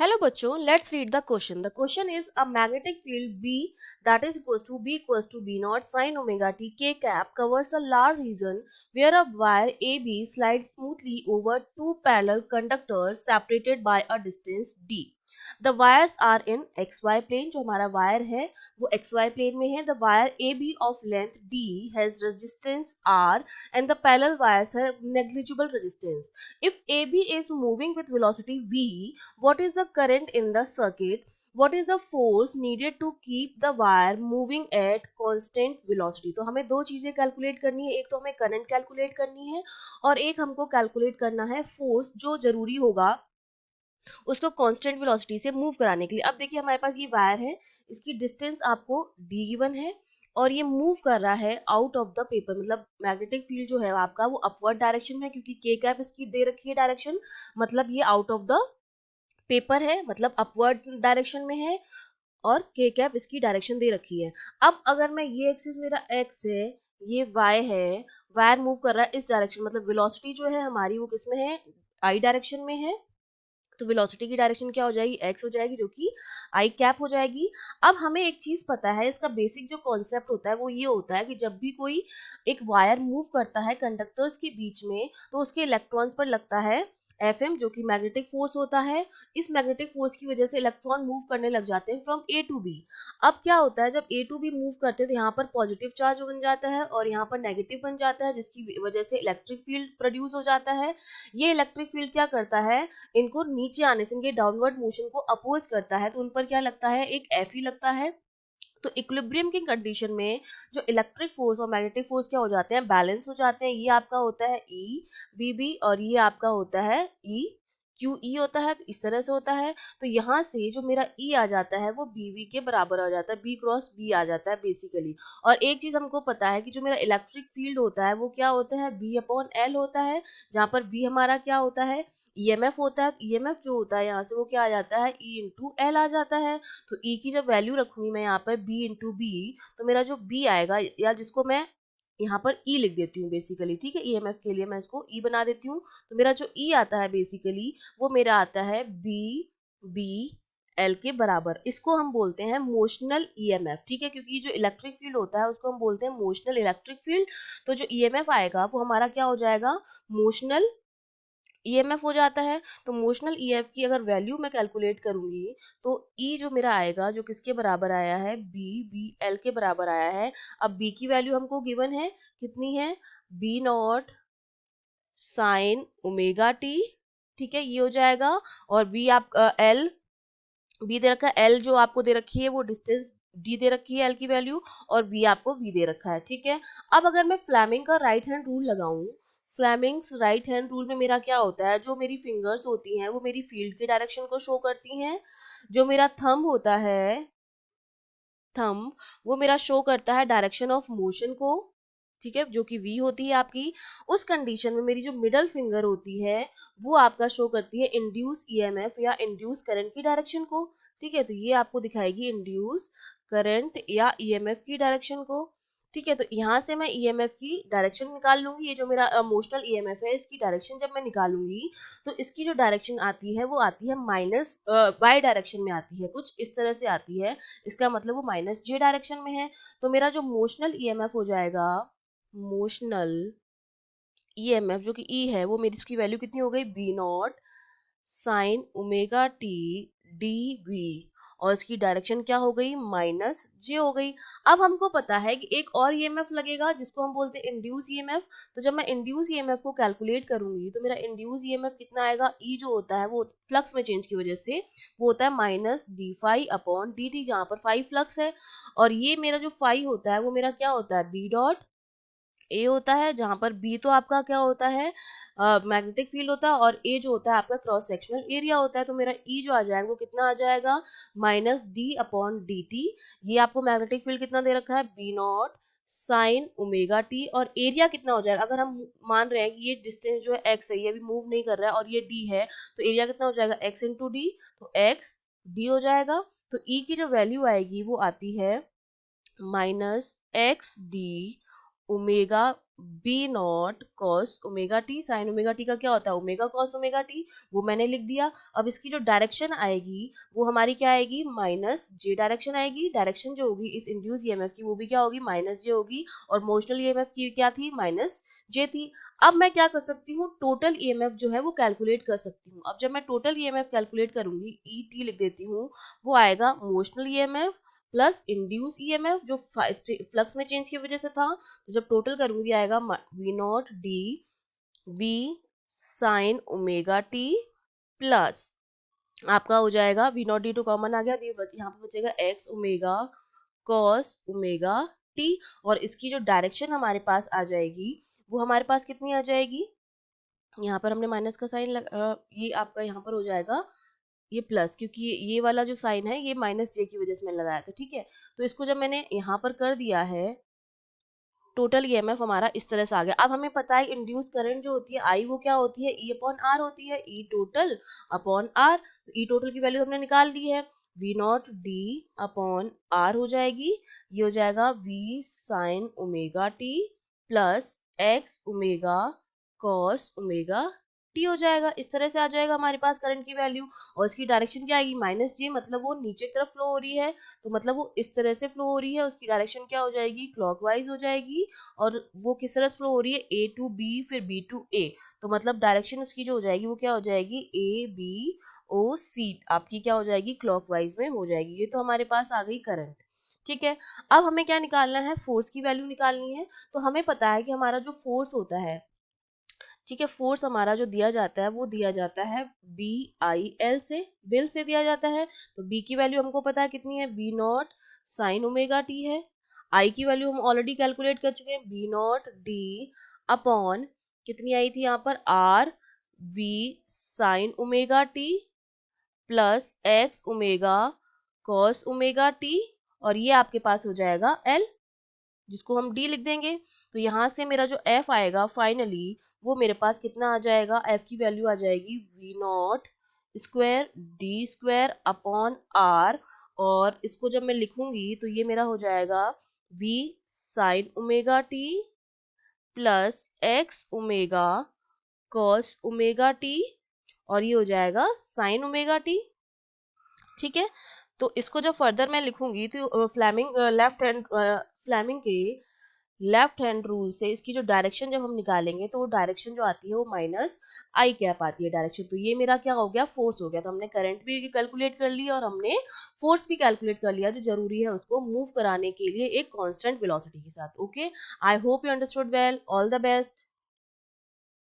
Hello बच्चों, let's read the question. The question is a magnetic field B that is equals to B naught sin omega t k cap covers a large region where a wire AB slides smoothly over two parallel conductors separated by a distance D. The wires are in XY plane. जो हमारा wire है वो XY plane में है. The wire AB of length D has resistance R and the parallel wires have negligible resistance. If AB is moving with velocity V, what is the current in the circuit? What is the force needed to keep the wire moving at constant velocity? तो हमें दो चीजें calculate करनी है. एक तो हमें current calculate करनी है और एक हमको कैलकुलेट करना है फोर्स जो जरूरी होगा उसको कांस्टेंट वेलोसिटी से मूव कराने के लिए. अब देखिए हमारे पास ये वायर है, इसकी डिस्टेंस आपको डी गिवन है और ये मूव कर रहा है आउट ऑफ द पेपर. मतलब मैग्नेटिक फील्ड जो है आपका वो अपवर्ड डायरेक्शन में है क्योंकि के कैप इसकी दे रखी है डायरेक्शन. मतलब ये आउट ऑफ द पेपर है, मतलब अपवर्ड डायरेक्शन में है और के कैप इसकी डायरेक्शन दे रखी है. अब अगर मैं ये एक्सिस मेरा एक्स है, ये वाई है, वायर मूव कर रहा है इस डायरेक्शन, मतलब वेलोसिटी जो है हमारी वो किस में है, आई डायरेक्शन में है. तो वेलोसिटी की डायरेक्शन क्या हो जाएगी, एक्स हो जाएगी, जो कि आई कैप हो जाएगी. अब हमें एक चीज पता है, इसका बेसिक जो कॉन्सेप्ट होता है वो ये होता है कि जब भी कोई एक वायर मूव करता है कंडक्टर्स के बीच में तो उसके इलेक्ट्रॉन्स पर लगता है एफएम जो कि मैग्नेटिक फोर्स होता है. इस मैग्नेटिक फोर्स की वजह से इलेक्ट्रॉन मूव करने लग जाते हैं फ्रॉम ए टू बी. अब क्या होता है जब ए टू बी मूव करते हैं तो यहाँ पर पॉजिटिव चार्ज बन जाता है और यहाँ पर नेगेटिव बन जाता है, जिसकी वजह से इलेक्ट्रिक फील्ड प्रोड्यूस हो जाता है. ये इलेक्ट्रिक फील्ड क्या करता है, इनको नीचे आने से, इनके डाउनवर्ड मोशन को अपोज करता है. तो उन पर क्या लगता है, एक एफ ई लगता है. तो इक्विलिब्रियम की कंडीशन में जो इलेक्ट्रिक फोर्स और मैग्नेटिक फोर्स क्या हो जाते हैं, बैलेंस हो जाते हैं. ये आपका होता है ई बी बी और ये आपका होता है ई क्यू ई होता है. तो इस तरह से होता है. तो यहाँ से जो मेरा ई आ जाता है वो बी बी के बराबर आ जाता है, बी क्रॉस बी आ जाता है बेसिकली. और एक चीज हमको पता है कि जो मेरा इलेक्ट्रिक फील्ड होता है वो क्या होता है, बी अपॉन एल होता है, जहाँ पर बी हमारा क्या होता है, ईएमएफ होता है. ईएमएफ जो होता है यहाँ से वो क्या आ जाता है, ई इंटू एल आ जाता है. तो ई की जब वैल्यू रखूंगी मैं यहाँ पर बी इंटू बी, तो मेरा जो बी आएगा, या जिसको मैं यहाँ पर ई लिख देती हूँ बेसिकली, ठीक है, ईएमएफ के लिए मैं इसको ई बना देती हूँ. तो मेरा जो ई आता है बेसिकली वो मेरा आता है बी बी एल के बराबर. इसको हम बोलते हैं मोशनल ईएमएफ, ठीक है, क्योंकि जो इलेक्ट्रिक फील्ड होता है उसको हम बोलते हैं मोशनल इलेक्ट्रिक फील्ड. तो जो ईएमएफ आएगा वो हमारा क्या हो जाएगा, मोशनल ईएमएफ हो जाता है. तो मोशनल ईएमएफ की अगर वैल्यू मैं कैलकुलेट करूंगी तो ई जो मेरा आएगा जो किसके बराबर आया है, बी बी एल के बराबर आया है. अब बी की वैल्यू हमको गिवन है, कितनी है, B naught sine omega T, ठीक है, ये हो जाएगा. और वी आप एल बी दे रखा है, एल जो आपको दे रखी है वो डिस्टेंस डी दे रखी है एल की वैल्यू, और वी आपको वी दे रखा है, ठीक है. अब अगर मैं फ्लेमिंग का राइट हैंड रूल लगाऊं, फ्लेमिंग्स राइट हैंड रूल में मेरा क्या होता है, जो मेरी फिंगर्स होती हैं वो मेरी फील्ड के डायरेक्शन को शो करती हैं. जो मेरा थंब होता है, थंब, वो मेरा शो करता है डायरेक्शन ऑफ मोशन को, ठीक है, जो कि वी होती है आपकी. उस कंडीशन में मेरी जो मिडल फिंगर होती है वो आपका शो करती है इंड्यूस ईएमएफ या इंड्यूस करंट की डायरेक्शन को, ठीक है. तो ये आपको दिखाएगी इंड्यूस करंट या ईएमएफ की डायरेक्शन को, ठीक है. तो यहाँ से मैं ईएमएफ की डायरेक्शन निकाल लूंगी. ये जो मेरा मोशनल ईएमएफ है इसकी डायरेक्शन जब मैं निकालूंगी तो इसकी जो डायरेक्शन आती है वो आती है माइनस वाई डायरेक्शन में आती है, कुछ इस तरह से आती है. इसका मतलब वो माइनस जे डायरेक्शन में है. तो मेरा जो मोशनल ईएमएफ हो जाएगा, मोशनल ईएमएफ जो कि ई है वो मेरी, इसकी वैल्यू कितनी हो गई, B naught sine omega T D V, और इसकी डायरेक्शन क्या हो गई, माइनस जे हो गई. अब हमको पता है कि एक और ईएमएफ लगेगा जिसको हम बोलते हैं इंड्यूस ईएमएफ. तो जब मैं इंड्यूस ईएमएफ को कैलकुलेट करूंगी तो मेरा इंड्यूस ईएमएफ कितना आएगा, ई जो होता है वो फ्लक्स में चेंज की वजह से वो होता है minus D phi upon D T, जहाँ पर फाई फ्लक्स है. और ये मेरा जो फाई होता है वो मेरा क्या होता है, बी डॉट ए होता है, जहां पर बी तो आपका क्या होता है, मैग्नेटिक फील्ड होता है, और ए जो होता है आपका क्रॉस सेक्शनल एरिया होता है. तो मेरा ई जो आ जाएगा वो कितना आ जाएगा, minus D upon D T. ये आपको मैग्नेटिक फील्ड कितना दे रखा है, B naught sine omega T, और एरिया कितना हो जाएगा, अगर हम मान रहे हैं कि ये डिस्टेंस जो है एक्स है, ये अभी मूव नहीं कर रहा है और ये डी है, तो एरिया कितना हो जाएगा, एक्स इंटू डी. तो एक्स डी हो जाएगा. तो ई की जो वैल्यू आएगी वो आती है minus X D omega B naught cos omega T, sine omega T का क्या होता है ओमेगा कॉस ओमेगा टी, वो मैंने लिख दिया। अब इसकी जो डायरेक्शन आएगी वो हमारी क्या आएगी, माइनस जे डायरेक्शन आएगी। डायरेक्शन जो होगी इस इंड्यूस ईएमएफ की वो भी क्या होगी, माइनस जे होगी, और मोशनल ईएमएफ की क्या थी, माइनस जे थी। अब मैं क्या कर सकती हूँ, टोटल ईएमएफ जो है वो कैलकुलेट कर सकती हूँ। अब जब मैं टोटल ईएमएफ कैलकुलेट करूंगी, ई टी लिख देती हूँ, वो आएगा motional EMF plus induce EMF जो फ्लक्स में चेंज की वजह से था। तो जब टोटल करूंगी आएगा V naught D V sine omega T plus आपका हो जाएगा V naught D two common आ गया, तो यहाँ पे बचेगा X omega cos omega T. और इसकी जो डायरेक्शन हमारे पास आ जाएगी वो हमारे पास कितनी आ जाएगी, यहाँ पर हमने माइनस का साइन ये आपका यहाँ पर हो जाएगा ये प्लस, क्योंकि ये वाला जो साइन है ये माइनस जे की वजह से मैंने लगाया था, ठीक है। तो इसको जब मैंने यहाँ पर कर दिया है, टोटल ईएमएफ हमारा इस तरह से आ गया। अब हमें पता है इंड्यूस करंट जो होती है आई वो क्या होती है, ई अपॉन आर होती है, ई टोटल अपॉन आर। तो ई टोटल की वैल्यू हमने निकाल ली है, V naught D upon R हो जाएगी, ये हो जाएगा V sine omega T plus X omega cos omega T हो जाएगा। इस तरह से आ जाएगा हमारे पास करंट की वैल्यू। और इसकी डायरेक्शन क्या आएगी, माइनस जे, मतलब वो नीचे की तरफ फ्लो हो रही है, तो मतलब वो इस तरह से फ्लो हो रही है, उसकी डायरेक्शन क्या हो जाएगी, क्लॉकवाइज हो जाएगी। और वो किस तरह से फ्लो हो रही है, ए टू बी फिर बी टू ए, तो मतलब डायरेक्शन उसकी जो हो जाएगी वो क्या हो जाएगी, ए बी ओ सी आपकी क्या हो जाएगी, क्लॉकवाइज में हो जाएगी। ये तो हमारे पास आ गई करंट, ठीक है। अब हमें क्या निकालना है, फोर्स की वैल्यू निकालनी है। तो हमें पता है कि हमारा जो फोर्स होता है, ठीक है, फोर्स हमारा जो दिया जाता है वो दिया जाता है बी आई एल से, बिल से दिया जाता है। तो बी की वैल्यू हमको पता है कितनी है, B naught sine omega T है। आई की वैल्यू हम ऑलरेडी कैलकुलेट कर चुके हैं, बी नॉट डी अपॉन कितनी आई थी यहाँ पर, R V sine omega T plus X omega cos omega T, और ये आपके पास हो जाएगा एल, जिसको हम डी लिख देंगे। तो यहाँ से मेरा जो एफ आएगा फाइनली वो मेरे पास कितना आ जाएगा, एफ की वैल्यू आ जाएगी V naught square D square upon R. और इसको जब मैं लिखूंगी तो ये मेरा हो जाएगा V sine omega T plus X omega cos omega T, और ये हो जाएगा साइन ओमेगा टी, ठीक है। तो इसको जब फर्दर मैं लिखूंगी तो फ्लेमिंग लेफ्ट हैंड फ्लेमिंग के लेफ्ट हैंड रूल से इसकी जो डायरेक्शन जब हम निकालेंगे तो वो डायरेक्शन जो आती है वो माइनस आई कैप आती है डायरेक्शन। तो ये मेरा क्या हो गया, फोर्स हो गया। तो हमने करंट भी कैलकुलेट कर लिया और हमने फोर्स भी कैलकुलेट कर लिया, जो जरूरी है उसको मूव कराने के लिए एक कांस्टेंट वेलोसिटी के साथ। Okay, I hope you understood well, all the best.